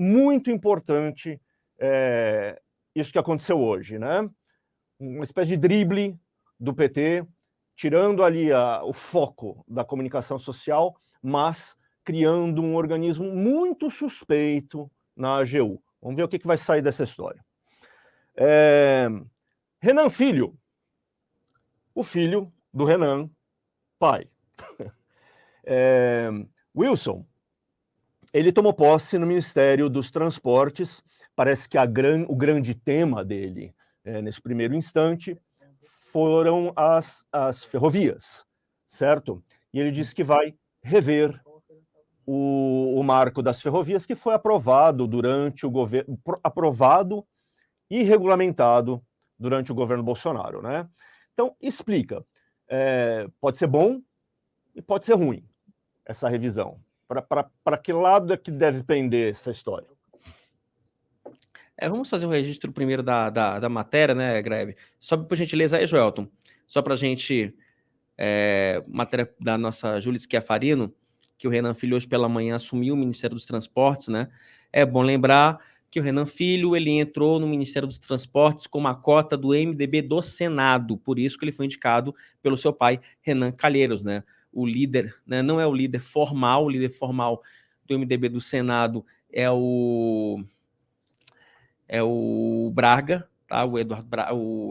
muito importante isso que aconteceu hoje, né? Uma espécie de drible do PT, tirando ali o foco da comunicação social, mas criando um organismo muito suspeito na AGU. Vamos ver o que vai sair dessa história. Renan Filho, o filho do Renan, pai. Wilson, ele tomou posse no Ministério dos Transportes. Parece que o grande tema dele, nesse primeiro instante, foram as ferrovias, certo? E ele disse que vai rever o marco das ferrovias, que foi aprovado durante o governo, aprovado e regulamentado durante o governo Bolsonaro, né? Então, explica. Pode ser bom e pode ser ruim essa revisão. Para que lado é que deve pender essa história? Vamos fazer o registro primeiro da matéria, né, Greve? Só por gentileza aí, Joelton, só para a gente... matéria da nossa Júlia Schiafarino, que o Renan Filho hoje pela manhã assumiu o Ministério dos Transportes, né? É bom lembrar que o Renan Filho, ele entrou no Ministério dos Transportes com uma cota do MDB do Senado, por isso que ele foi indicado pelo seu pai, Renan Calheiros, né? O líder, né? Não é o líder formal do MDB do Senado é o Braga, tá? O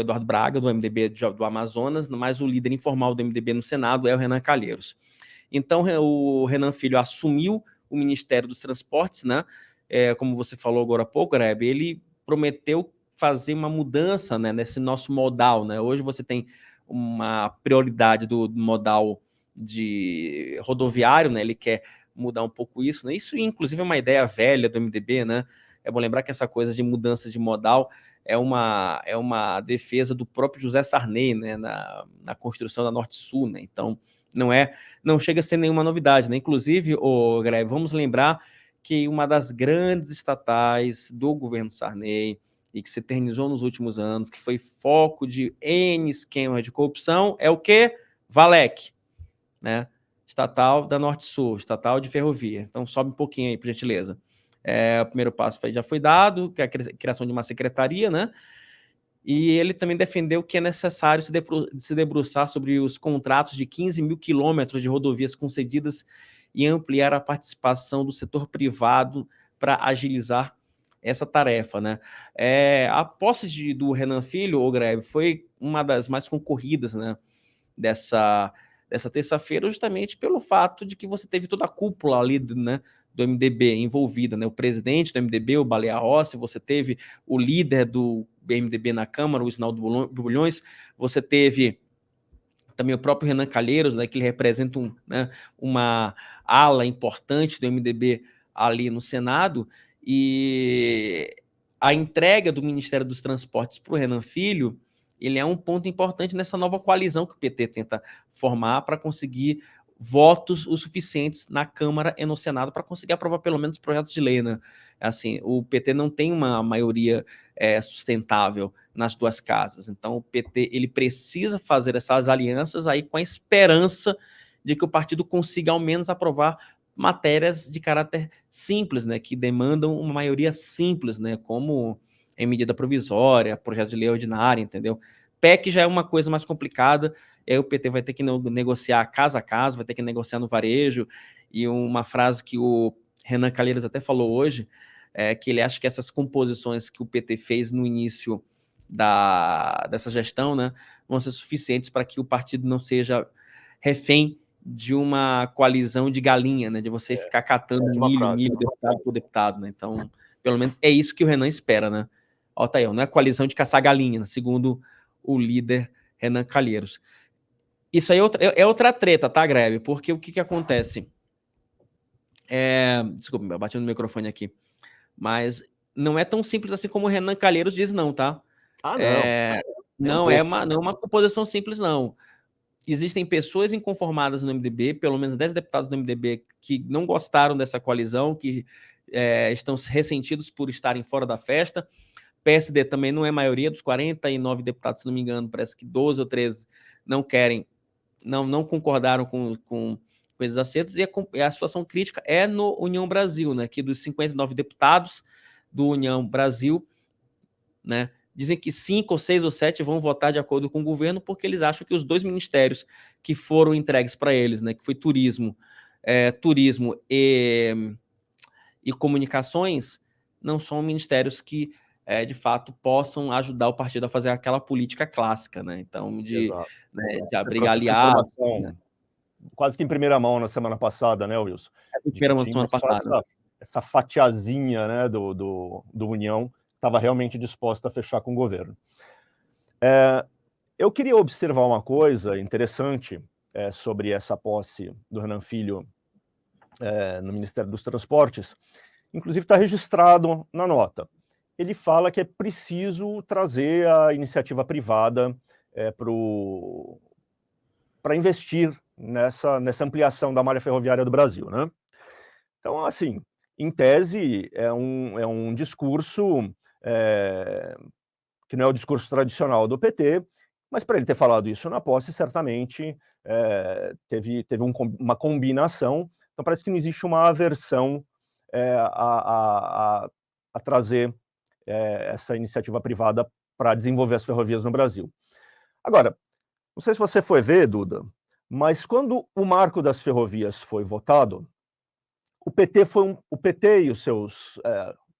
Eduardo Braga, do MDB do Amazonas, mas o líder informal do MDB no Senado é o Renan Calheiros. Então, o Renan Filho assumiu o Ministério dos Transportes, né? Como você falou agora há pouco, Grebe, ele prometeu fazer uma mudança, né, nesse nosso modal, né? Hoje você tem uma prioridade do modal de rodoviário, né? Ele quer mudar um pouco isso, né? Isso, inclusive, é uma ideia velha do MDB, né? É bom lembrar que essa coisa de mudança de modal é uma defesa do próprio José Sarney, né, na construção da Norte-Sul, né? Então, não chega a ser nenhuma novidade, né? Inclusive, Greve, vamos lembrar que uma das grandes estatais do governo Sarney e que se eternizou nos últimos anos, que foi foco de N esquemas de corrupção, é o quê? Valec, né? Estatal da Norte-Sul, estatal de ferrovia. Então, sobe um pouquinho aí, por gentileza. O primeiro passo já foi dado, que é a criação de uma secretaria, né? E ele também defendeu que é necessário se debruçar sobre os contratos de 15 mil quilômetros de rodovias concedidas e ampliar a participação do setor privado para agilizar essa tarefa, né? A posse do Renan Filho, o Greve, foi uma das mais concorridas, né, dessa terça-feira, justamente pelo fato de que você teve toda a cúpula ali, né, do MDB envolvida, né? O presidente do MDB, o Baleia Rossi, você teve o líder do MDB na Câmara, o Isnaldo Bulhões, você teve também o próprio Renan Calheiros, né, que ele representa uma ala importante do MDB ali no Senado, e a entrega do Ministério dos Transportes para o Renan Filho, ele é um ponto importante nessa nova coalizão que o PT tenta formar para conseguir votos o suficientes na Câmara e no Senado para conseguir aprovar pelo menos projetos de lei, né? Assim, o PT não tem uma maioria sustentável nas duas casas, então o PT ele precisa fazer essas alianças aí com a esperança de que o partido consiga ao menos aprovar matérias de caráter simples, né, que demandam uma maioria simples, né, como em medida provisória, projeto de lei ordinária, entendeu? PEC já é uma coisa mais complicada, aí o PT vai ter que negociar casa a casa, vai ter que negociar no varejo, e uma frase que o Renan Calheiros até falou hoje, que ele acha que essas composições que o PT fez no início dessa gestão, né, vão ser suficientes para que o partido não seja refém de uma coalizão de galinha, né, de você ficar catando milho, deputado por deputado, né? Então, pelo menos é isso que o Renan espera, né? Ó, tá aí, não é coalizão de caçar galinha, né? Segundo o líder Renan Calheiros. Isso aí é outra treta, tá, Greve? Porque o que acontece? Desculpa, eu bati no microfone aqui. Mas não é tão simples assim como o Renan Calheiros diz, não, tá? Não. Não é uma composição simples, não. Existem pessoas inconformadas no MDB, pelo menos 10 deputados do MDB que não gostaram dessa coalizão, que estão ressentidos por estarem fora da festa. PSD também não é maioria, dos 49 deputados, se não me engano, parece que 12 ou 13 não querem, não concordaram com com esses acertos, e a situação crítica é no União Brasil, né, que dos 59 deputados do União Brasil, né, dizem que 5 ou 6 ou 7 vão votar de acordo com o governo, porque eles acham que os 2 ministérios que foram entregues para eles, né, que foi turismo e comunicações, não são ministérios que, de fato, possam ajudar o partido a fazer aquela política clássica, né? Então, de abrigar aliados. Né? Quase que em primeira mão na semana passada, né, Wilson? Primeira mão na semana passada. Essa fatiazinha, né, do União estava realmente disposta a fechar com o governo. Eu queria observar uma coisa interessante sobre essa posse do Renan Filho no Ministério dos Transportes, inclusive está registrado na nota. Ele fala que é preciso trazer a iniciativa privada para investir nessa não da malha ferroviária do Brasil, né? Então, assim, em tese, é um discurso que não é o discurso tradicional do PT, mas para ele ter falado isso na posse, certamente teve uma combinação. Então, parece que não existe uma aversão a trazer essa iniciativa privada para desenvolver as ferrovias no Brasil. Agora, não sei se você foi ver, Duda, mas quando o marco das ferrovias foi votado, o PT e os seus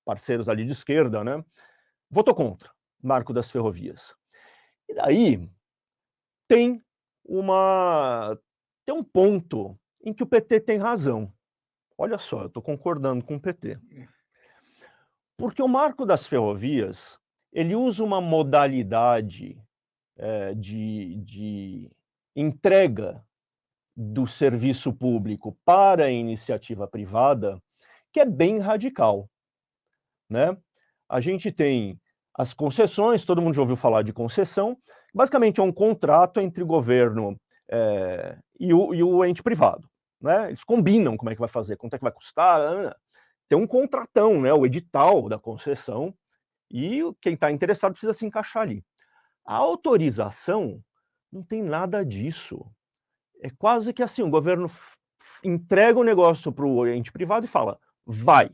parceiros ali de esquerda, né, votou contra o marco das ferrovias. E daí tem um ponto em que o PT tem razão. Olha só, eu estou concordando com o PT. Porque o marco das ferrovias, ele usa uma modalidade de entrega do serviço público para a iniciativa privada, que é bem radical, né? A gente tem as concessões, todo mundo já ouviu falar de concessão, basicamente é um contrato entre o governo e o ente privado, né? Eles combinam como é que vai fazer, quanto é que vai custar, tem um contratão, né? O edital da concessão, e quem está interessado precisa se encaixar ali. A autorização não tem nada disso. É quase que assim, o governo entrega o negócio para o ente privado e fala, vai,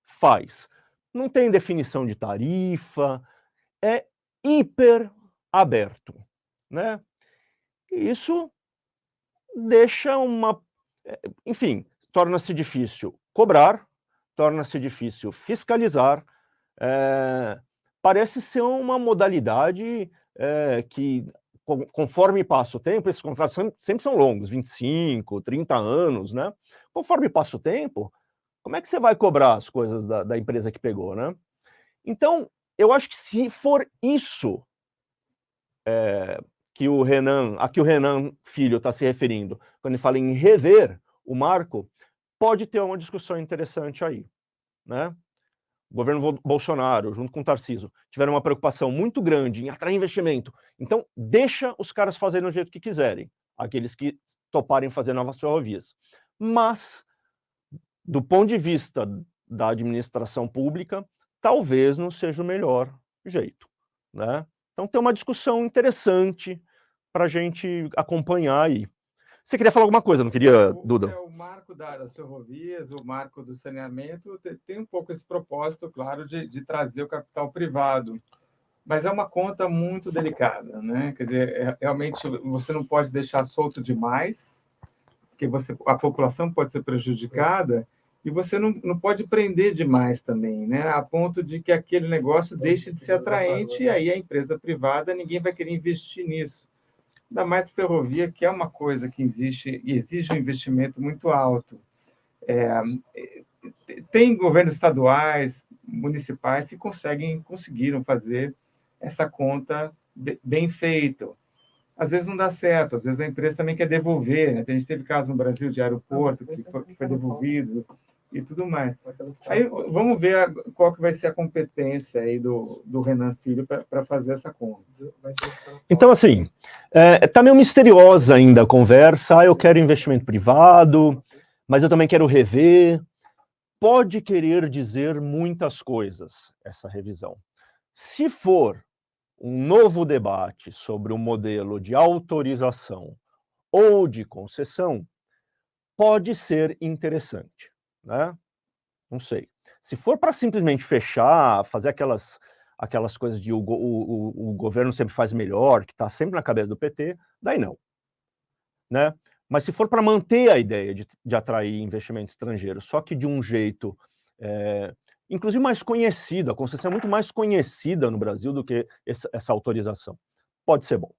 faz. Não tem definição de tarifa, é hiper aberto, né? E isso deixa enfim, torna-se difícil cobrar, torna-se difícil fiscalizar, parece ser uma modalidade que, conforme passa o tempo, esses contratos sempre são longos, 25, 30 anos, né? Conforme passa o tempo, como é que você vai cobrar as coisas da empresa que pegou, né? Então, eu acho que se for isso que o Renan Filho está se referindo, quando ele fala em rever o marco, pode ter uma discussão interessante aí, né? O governo Bolsonaro, junto com o Tarcísio, tiveram uma preocupação muito grande em atrair investimento. Então, deixa os caras fazerem do jeito que quiserem, aqueles que toparem fazer novas ferrovias. Mas, do ponto de vista da administração pública, talvez não seja o melhor jeito, né? Então, tem uma discussão interessante para a gente acompanhar aí. Você queria falar alguma coisa, não queria, Duda? O marco das ferrovias, o marco do saneamento, tem um pouco esse propósito, claro, de trazer o capital privado. Mas é uma conta muito delicada, né? Quer dizer, realmente você não pode deixar solto demais, porque a população pode ser prejudicada, e você não pode prender demais também, né? A ponto de que aquele negócio deixe de ser atraente, e aí a empresa privada, ninguém vai querer investir nisso. Ainda mais ferrovia, que é uma coisa que existe e exige um investimento muito alto. Tem governos estaduais, municipais que conseguiram fazer essa conta bem feita. Às vezes não dá certo, às vezes a empresa também quer devolver, né? A gente teve caso no Brasil de aeroporto que foi devolvido e tudo mais. Aí vamos ver qual que vai ser a competência aí do Renan Filho para fazer essa conta. Então, assim, tá meio misteriosa ainda a conversa. Eu quero investimento privado, mas eu também quero rever. Pode querer dizer muitas coisas, essa revisão. Se for um novo debate sobre o modelo de autorização ou de concessão, pode ser interessante, né? Não sei. Se for para simplesmente fechar, fazer aquelas coisas de o governo sempre faz melhor, que está sempre na cabeça do PT, daí não, né? Mas se for para manter a ideia de atrair investimento estrangeiro, só que de um jeito, inclusive mais conhecido, a concessão é muito mais conhecida no Brasil do que essa autorização, pode ser bom.